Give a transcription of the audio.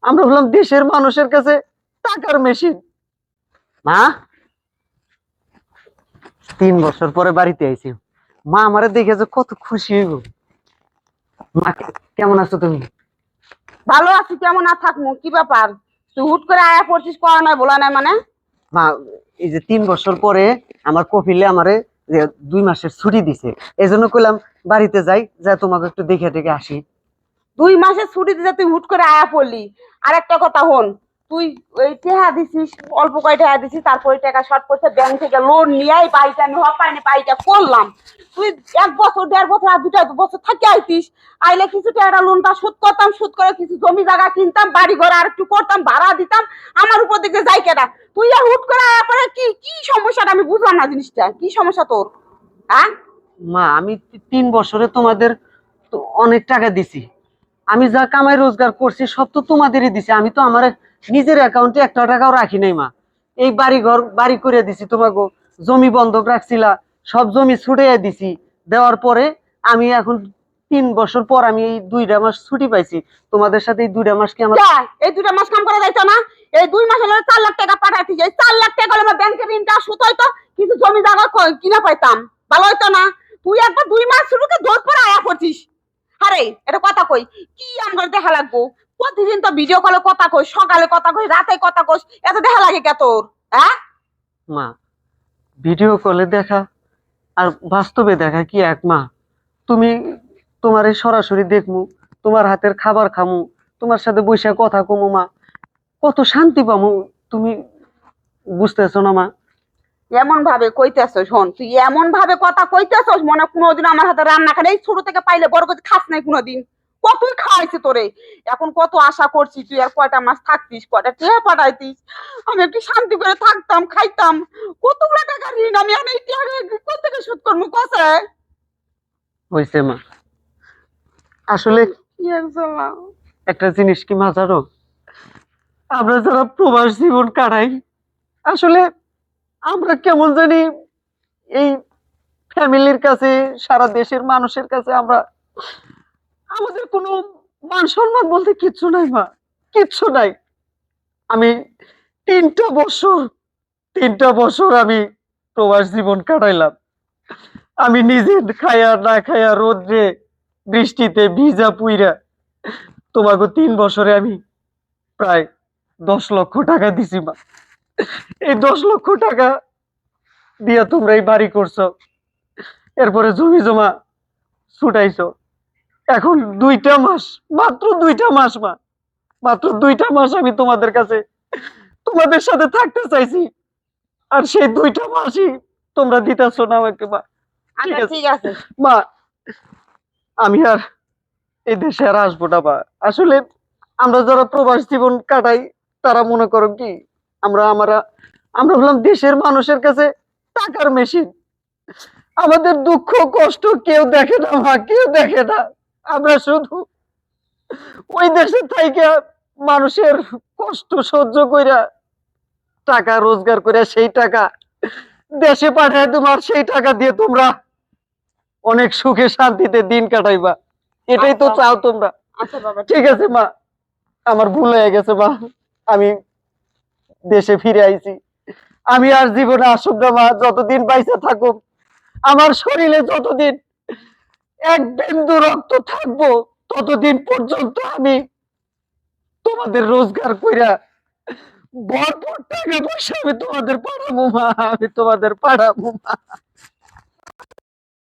আমরা হলাম দেশের মানুষের কাছে টাকার মেশিন। মা, 3 বছর পরে বাড়িতে আইছি। মা আমারে দেখে যে কত খুশি হইব। মা, কেমন আছো তুমি? ভালো আছি, কেমন না থাকবো? কি ব্যাপার? তুই হুট করে আয়া পড়ছিস, করা নাই বলা নাই মানে? মা, এই যে 3 বছর পরে আমার কপিলে আমারে যে 2 মাসের ছুটি দিছে, এই জন্য কইলাম বাড়িতে যাই, যা তোমাকে একটু দেখে টেকে আসি। 2 মাসের ছুটি দিতে তুই হুট করে আয়া পড়লি। আর একটা কথা হন, তুই ওই টেহা দিছিস, অল্প কয় টাকা দিছিস, তারপরে টাকা শর্ট পড়ছে, ব্যাংক থেকে লোন নিয়ে বাড়িটা আমি হপাইনি বাড়িটা করলাম। তুই 1 বছর 1.5 বছর আর 2 বছর থাকি আইতিস। আইলে কিছু টাকা লোনটা শোধ করতাম, শোধ করে কিছু জমি জায়গা কিনতাম, বাড়ি ঘর আর একটু করতাম, ভাড়া দিতাম। আমার উপর দিকে যাই কেটা? তুই আর হুট করে আয়া পরে কি কি সমস্যাটা আমি বুঝলাম না, জিনিসটা কি সমস্যা তোর? হ্যাঁ, মা, আমি 3 বছরে তোমাদের তো অনেক টাকা দিছি। আমি যা কামাই রোজগার করছি সব তো তোমাদেরই দিছি। আমি তো আমার নিজের অ্যাকাউন্টে একটা টাকাও রাখি নাই মা। এই বাড়ি ঘর বাড়ি করে দিছি তোমাকে, জমি বন্ধক রাখছিলা, সব জমি ছুড়ে দিছি। দেওয়ার পরে আমি এখন 3 বছর পর আমি এই 2টা মাস ছুটি পাইছি। তোমাদের সাথে এই 2টা মাস কি আমার এই 2 মাস কাম করা যাইতো না? এই 2 মাস হলে 4 লাখ টাকা পাঠাইছি, এই 4 লাখ টাকা হলে আমার ব্যাংকের ঋণটা সুদ হইতো, কিছু জমি জায়গা কিনা পাইতাম, ভালো হইতো না? তুই একবার 2 মাস শুরুকে দৌড় করে আয়া করছিস। আরে এটা কথা কই, কি আমার দেখা লাগবো? প্রতিদিন তো ভিডিও কলে কথা কই, সকালে কথা কই, রাতে কথা কই, এত দেখা লাগে কে তোর? হ্যাঁ, মা, ভিডিও কলে দেখা আর বাস্তবে দেখা কি এক মা? তুমি তোমার এই সরাসরি দেখমু, তোমার হাতের খাবার খামু, তোমার সাথে বসে কথা কমু মা, কত শান্তি পামু। তুমি বুঝতেছো না মা? এমন ভাবে কইতেছস, শোন, তুই এমন ভাবে কথা কইতেছস মনে কোনোদিন আমার হাতে রান্না খাই ছোট থেকে পাইলে বড় করে খাস নাই কোনোদিন। কতই খাওয়াইছে তোরে, এখন কত আশা করছি তুই আর কয়টা মাস থাকতিস, কয়টা টেহা পাঠাইতিস, আমি একটু শান্তি করে থাকতাম, খাইতাম। কতগুলো টাকা ঋণ আমি এই টাকা কোথা থেকে শোধ করবো কসে? হয়েছে মা। আসলে কি একজলা। একটা জিনিস কি মা জানো, আমরা যারা প্রবাস জীবন কাটাই, আসলে আমরা কেমন জানি এই ফ্যামিলির কাছে, সারা দেশের মানুষের কাছে আমরা, আমাদের কোনো মান সম্মান বলতে কিচ্ছু নাই মা, কিচ্ছু নাই। আমি 3টা বছর 3টা বছর আমি প্রবাস জীবন কাটাইলাম। আমি নিজে খায়া না খায়া, রোদ্রে বৃষ্টিতে ভিজা পুইরা তোমাকে 3 বছরে আমি প্রায় 10 লক্ষ টাকা দিছি মা। এই 10 লক্ষ টাকা দিয়া তোমরা এই বাড়ি করছো, এরপরে জমি জমা ছুটাইছো। এখন 2টা মাস, মাত্র 2টা মাস মা, মাত্র 2টা মাস আমি তোমাদের কাছে, তোমাদের সাথে থাকতে চাইছি, আর সেই 2টা মাসই তোমরা দিতেছো না আমাকে মা। ঠিক আচ্ছা আছে ঠিক আছে। মা, আমি আর এই দেশে আর আসবো না মা। আসলে আমরা যারা প্রবাস জীবন কাটাই, তারা মনে করো কি, আমরা আমরা হলাম দেশের মানুষের কাছে টাকার মেশিন। আমাদের দুঃখ কষ্ট কেউ দেখে না মা, কেউ দেখে না। আমরা শুধু ওই দেশে থাইকা মানুষের কষ্ট সহ্য কইরা, টাকা রোজগার করে সেই টাকা দেশে পাঠায়, তোমার সেই টাকা দিয়ে তোমরা অনেক সুখে শান্তিতে দিন কাটাইবা। এটাই তো আচ্ছা চাও তোমরা। আচ্ছা বাবা, ঠিক ঠিক আছে আছে। মা, আমার ভুল হয়ে গেছে মা। আমি দেশে ফিরে আইছি। আমি আর জীবনে আসুক না মা, যতদিন বাইসা থাকুক, আমার শরীরে যতদিন এক বিন্দু রক্ত থাকবো, ততদিন পর্যন্ত আমি তোমাদের রোজগার কইরা ভরপুর টাকা পয়সা আমি তোমাদের পাঠাবো মা, আমি তোমাদের পাঠাবো মা।